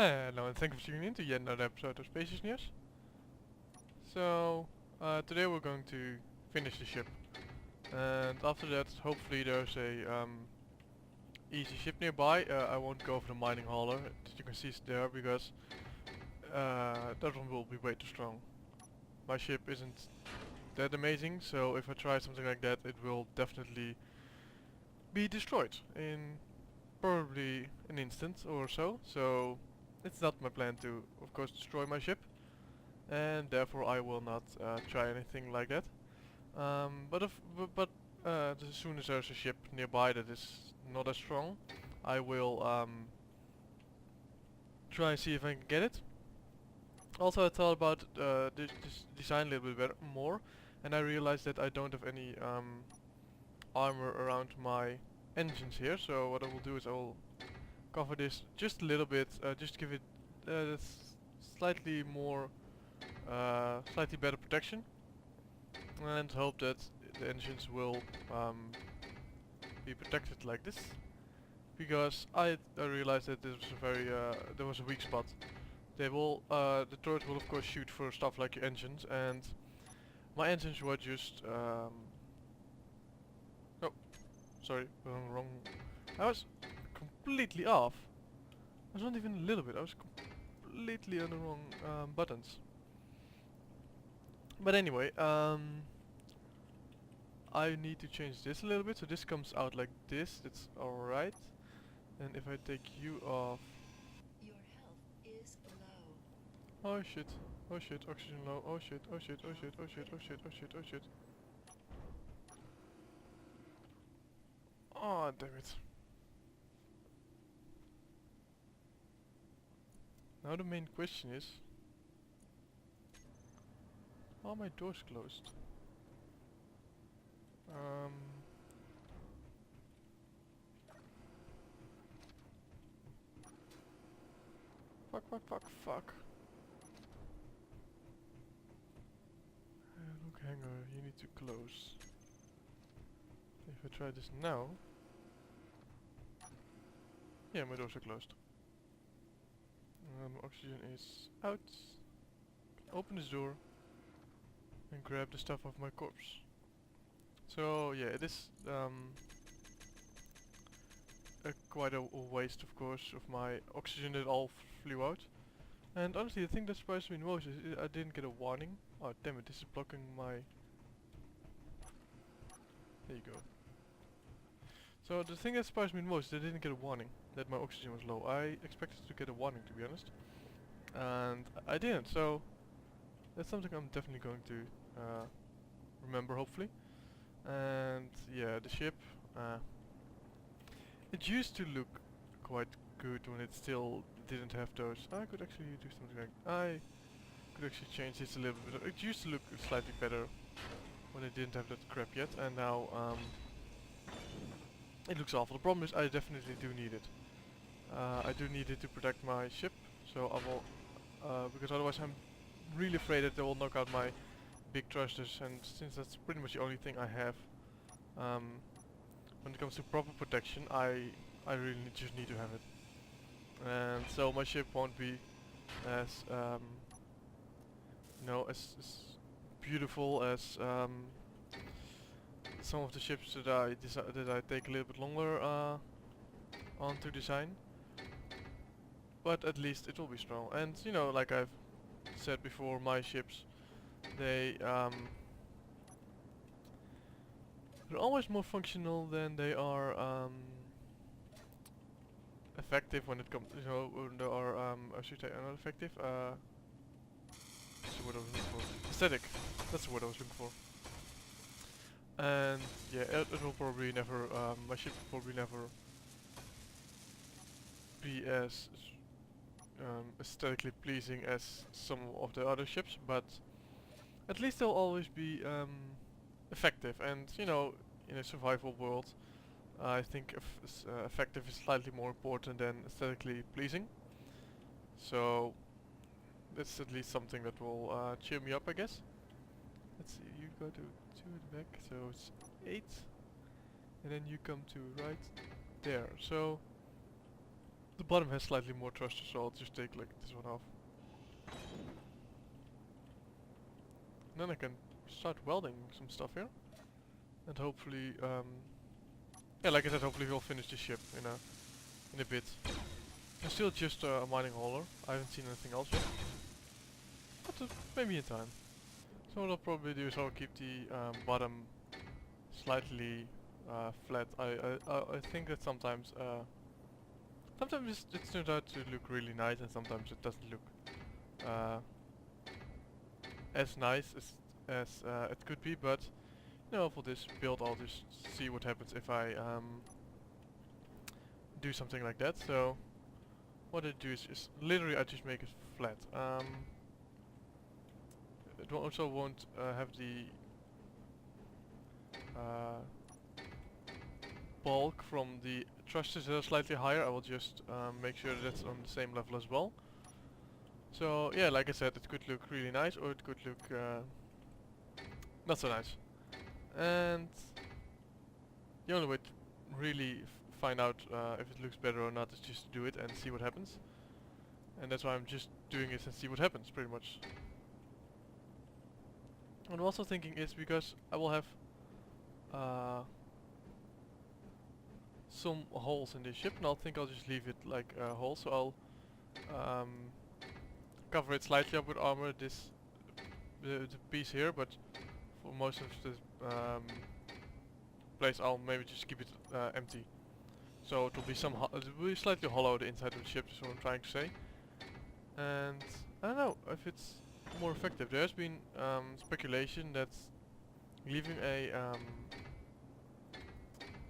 Hello and thank you for tuning in to yet another episode of Spacious News. So, today we're going to finish the ship. And after that, hopefully there's a easy ship nearby. I won't go for the mining hauler that you can see there because that one will be way too strong. My ship isn't that amazing, so if I try something like that, it will definitely be destroyed in probably an instant or so. So, it's not my plan to, of course, destroy my ship. And therefore I will not try anything like that. But as soon as there's a ship nearby that is not as strong, I will try and see if I can get it. Also, I thought about this design a little bit more, and I realized that I don't have any armor around my engines here. So what I will do is I will cover this just a little bit, just give it slightly more, slightly better protection, and hope that the engines will be protected like this, because I realized that this was a very there was a weak spot. They will the turret will of course shoot for stuff like your engines, and my engines were just oh, sorry, wrong. I was completely off. I was not even a little bit. I was completely on the wrong buttons. But anyway, I need to change this a little bit, so this comes out like this. That's alright. And if I take you off... Your health is low. Oh shit. Oh shit, oxygen low. Oh shit, oh shit, oh shit, oh shit, oh shit, oh shit, oh shit. Oh damn it. Now the main question is... are my doors closed? Fuck, fuck, fuck, fuck. Look, hanger, you need to close. If I try this now... yeah, my doors are closed. Oxygen is out. Open this door and grab the stuff off my corpse. So yeah, it is quite a waste, of course, of my oxygen that all flew out. And honestly, the thing that surprised me the most is I didn't get a warning. Oh damn it, this is blocking my... there you go. So the thing that surprised me the most is I didn't get a warning that my oxygen was low. I expected to get a warning, to be honest. And I didn't, so that's something I'm definitely going to remember, hopefully. And yeah, the ship, it used to look quite good when it still didn't have those. I could actually do something like... I could actually change this a little bit. It used to look slightly better when it didn't have that crap yet, and now it looks awful. The problem is I definitely do need it. I do need it to protect my ship, so I will... because otherwise I'm really afraid that they will knock out my big thrusters, and since that's pretty much the only thing I have when it comes to proper protection, I really just need to have it. And so my ship won't be as as beautiful as some of the ships that I take a little bit longer on to design. But at least it will be strong. And you know, like I've said before, my ships, they're always more functional than they are effective when it comes, you know, when they are, I should say, not effective, that's the word I was looking for. Aesthetic, that's the word I was looking for. And yeah, it will probably never, my ship will probably never be as aesthetically pleasing as some of the other ships, but at least they'll always be effective. And you know, in a survival world, I think effective is slightly more important than aesthetically pleasing. So that's at least something that will cheer me up, I guess. Let's see, you go to 2 at the back, so it's 8, and then you come to right there. So The bottom has slightly more thrusters, so I'll just take like this one off. And then I can start welding some stuff here. And hopefully, yeah, like I said, hopefully we'll finish the ship in a bit. It's still just a mining hauler. I haven't seen anything else yet. But maybe in time. So what I'll probably do is I'll keep the bottom slightly flat. I think that sometimes it turns out to look really nice, and sometimes it doesn't look as nice as it could be. But you know, for this build, I'll just see what happens if I do something like that. So what I do is literally I just make it flat. It also won't have the bulk from the thrusters that are slightly higher. I will just make sure that that's on the same level as well. So yeah, like I said, it could look really nice, or it could look not so nice. And the only way to really find out if it looks better or not is just to do it and see what happens. And that's why I'm just doing it and see what happens, pretty much. What I'm also thinking is, because I will have some holes in this ship, and I'll just leave it like a hole, so I'll cover it slightly up with armor, the piece here, but for most of the place I'll maybe just keep it empty. So it will be it will be slightly hollow, the inside of the ship, is what I'm trying to say. And I don't know if it's more effective. There's been speculation that leaving a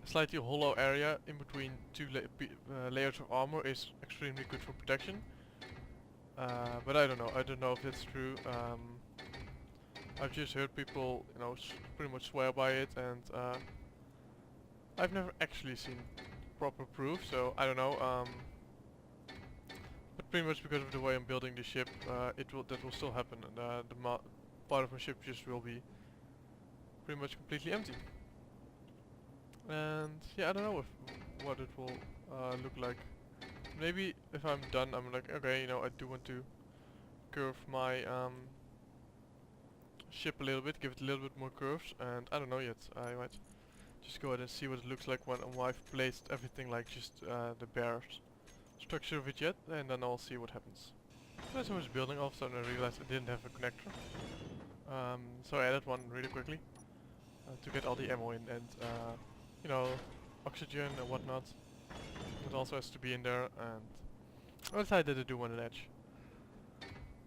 slightly hollow area in between two layers of armor is extremely good for protection. But I don't know. I don't know if it's true. I've just heard people, you know, pretty much swear by it, and I've never actually seen proper proof, so I don't know. But pretty much because of the way I'm building the ship, that will still happen, and the part of my ship just will be pretty much completely empty. And yeah, I don't know what it will look like. Maybe if I'm done, I'm like, okay, you know, I do want to curve my ship a little bit, give it a little bit more curves, and I don't know yet. I might just go ahead and see what it looks like when I've placed everything, like just the bare structure of it yet, and then I'll see what happens. As I was building, all of a sudden I realized I didn't have a connector. So I added one really quickly to get all the ammo in, and you know, oxygen and whatnot. It also has to be in there, and I decided to do one an edge.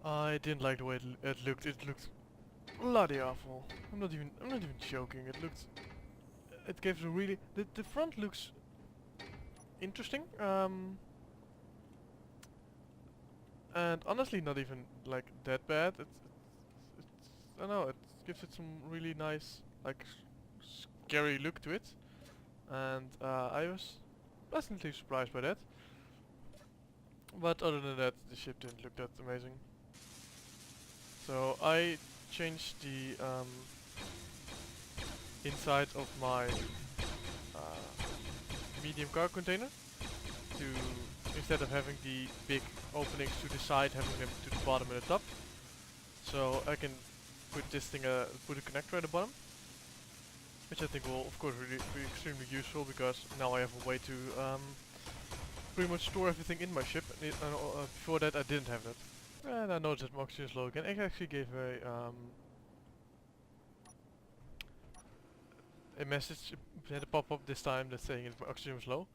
I didn't like the way it looked. It looked bloody awful. I'm not even joking. It gave a really the front looks interesting. And honestly, not even like that bad. It's I don't know. It gives it some really nice, like scary look to it, and I was pleasantly surprised by that. But other than that, the ship didn't look that amazing. So I changed the inside of my medium cargo container to, instead of having the big openings to the side, having them to the bottom and the top. So I can put this thing, put a connector at the bottom, which I think will of course really be extremely useful, because now I have a way to pretty much store everything in my ship. Before that I didn't have that. And I noticed that my oxygen is low again. I actually gave a message, had a pop-up this time that's saying my oxygen was low.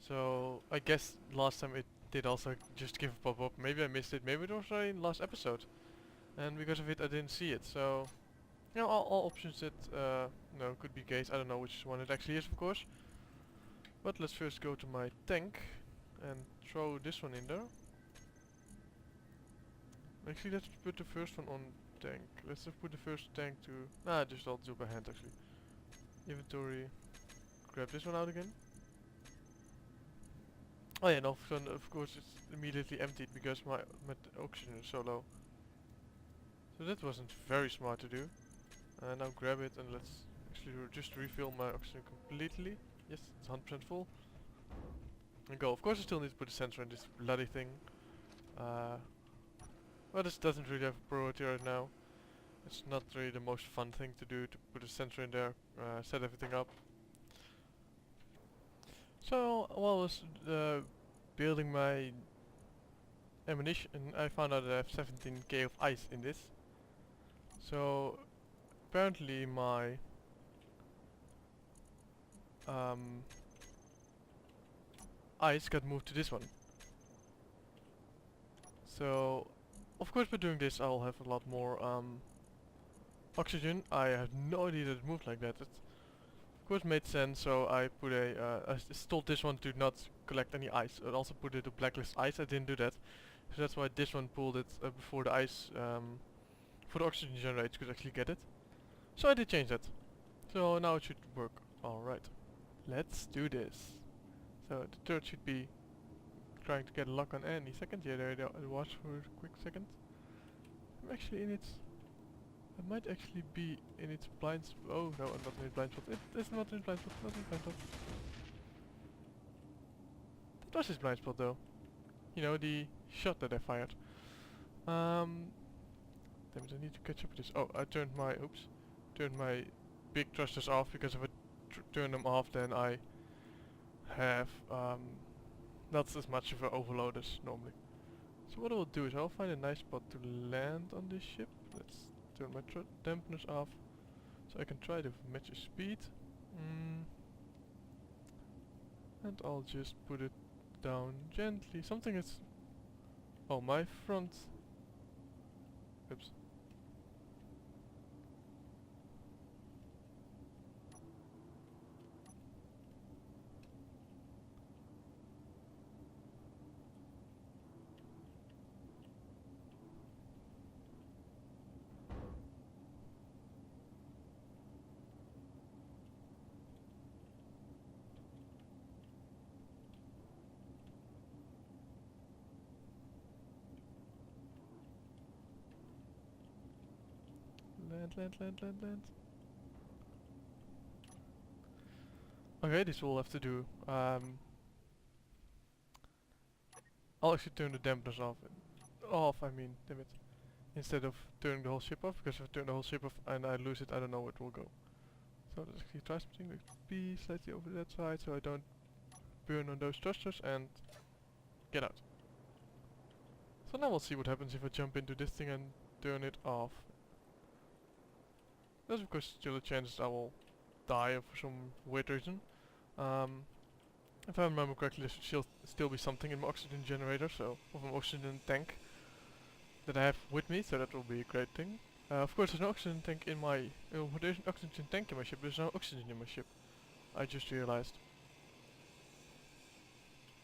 So I guess last time it did also just give a pop-up. Maybe I missed it, maybe it was already in the last episode, and because of it I didn't see it. So you know, all options that you know, could be the case. I don't know which one it actually is, of course. But let's first go to my tank and throw this one in there. Actually, let's put the first one on tank. Let's just put the first tank to... just I'll do by hand actually. Inventory. Grab this one out again. Oh yeah, no, of course it's immediately emptied because my oxygen is so low. So that wasn't very smart to do. Now grab it and let's actually just refill my oxygen completely. Yes, it's 100% full. and go. Of course I still need to put a sensor in this bloody thing. Well, this doesn't really have a priority right now. It's not really the most fun thing to do, to put a sensor in there, set everything up. So while I was building my ammunition, I found out that I have 17k of ice in this. So apparently my ice got moved to this one. So of course by doing this I'll have a lot more oxygen. I had no idea that it moved like that. It of course made sense, so I put I told this one to not collect any ice. I also put it to blacklist ice. I didn't do that. So that's why this one pulled it before the ice, for the oxygen generator could actually get it. So I did change that. So now it should work alright. Let's do this. So the third should be trying to get a lock on any second. Yeah, there it was for a quick second. I'm actually in its... I might actually be in its blind spot. Oh no, I'm not in its blind spot. It's not in its blind spot, not in its blind spot. That was his blind spot though. You know, the shot that I fired. Damn it, I need to catch up with this. Oh, I turned my, turned my big thrusters off, because if I turn them off then I have not as much of an overload as normally. So what I will do is I'll find a nice spot to land on this ship. Let's turn my dampeners off so I can try to match the speed. And I'll just put it down gently. Something is... Oh, my front... Oops. Land. Okay, this will have to do. I'll actually turn the dampeners off. I mean, damn it. Instead of turning the whole ship off, because if I turn the whole ship off and I lose it, I don't know where it will go. So let's actually try something like B slightly over that side so I don't burn on those thrusters and get out. So now we'll see what happens if I jump into this thing and turn it off. There's of course still a chance I will die for some weird reason. If I remember correctly, there should still be something in my oxygen generator, so of an oxygen tank that I have with me, so that will be a great thing. Of course, there's an oxygen tank in my. There's an oxygen tank in my ship. There's no oxygen in my ship. I just realized.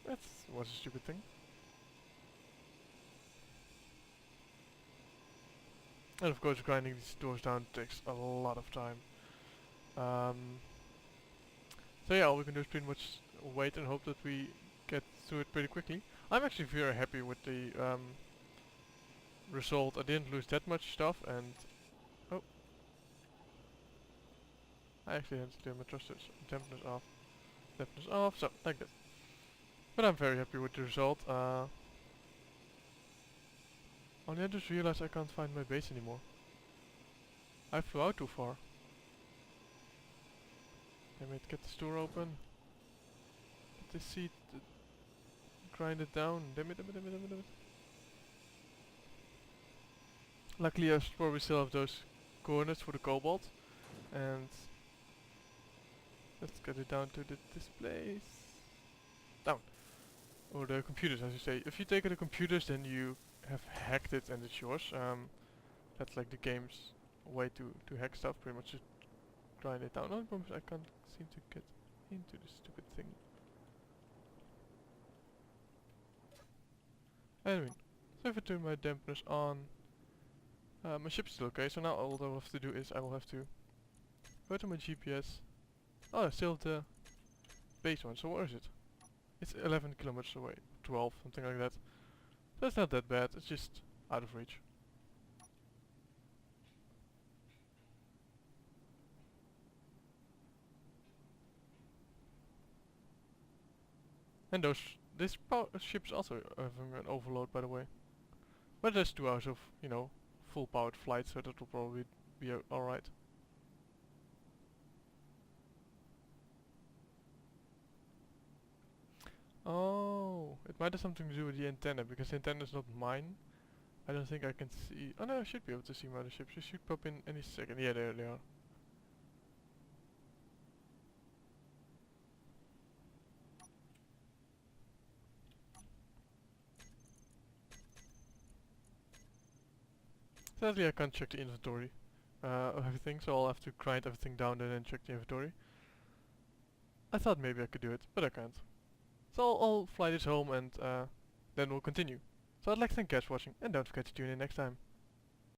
That was a stupid thing. And of course, grinding these doors down takes a lot of time. So yeah, all we can do is pretty much wait and hope that we get through it pretty quickly. I'm actually very happy with the result. I didn't lose that much stuff, and oh, I actually had to turn my thrusters, dampeners off, so like that. But I'm very happy with the result. Only I just realized I can't find my base anymore. I flew out too far. Damn it, get this door open. Get this seat, grind it down. Damn it. Luckily I probably still have those coordinates for the cobalt. And let's get it down to the displays. Down. Or the computers, as you say. If you take the computers, then you have hacked it and it's yours. That's like the game's way to hack stuff, pretty much just grind it down. No, the problem is I can't seem to get into this stupid thing. Anyway, so if I turn my dampeners on, my ship's still okay, so now all I will have to do is I will have to go to my GPS. Oh, I still have the base one, so where is it? It's 11 kilometers away, 12, something like that. So it's not that bad, it's just out of reach. And this ship is also having an overload, by the way. But there's 2 hours of, you know, full powered flight, so that will probably be alright. Oh, it might have something to do with the antenna, because the antenna is not mine. I don't think I can see. Oh no, I should be able to see my other ships. They should pop in any second. Yeah, there they are. Sadly, I can't check the inventory of everything, so I'll have to grind everything down and then check the inventory. I thought maybe I could do it, but I can't. So I'll fly this home and then we'll continue. So I'd like to thank you guys for watching, and don't forget to tune in next time.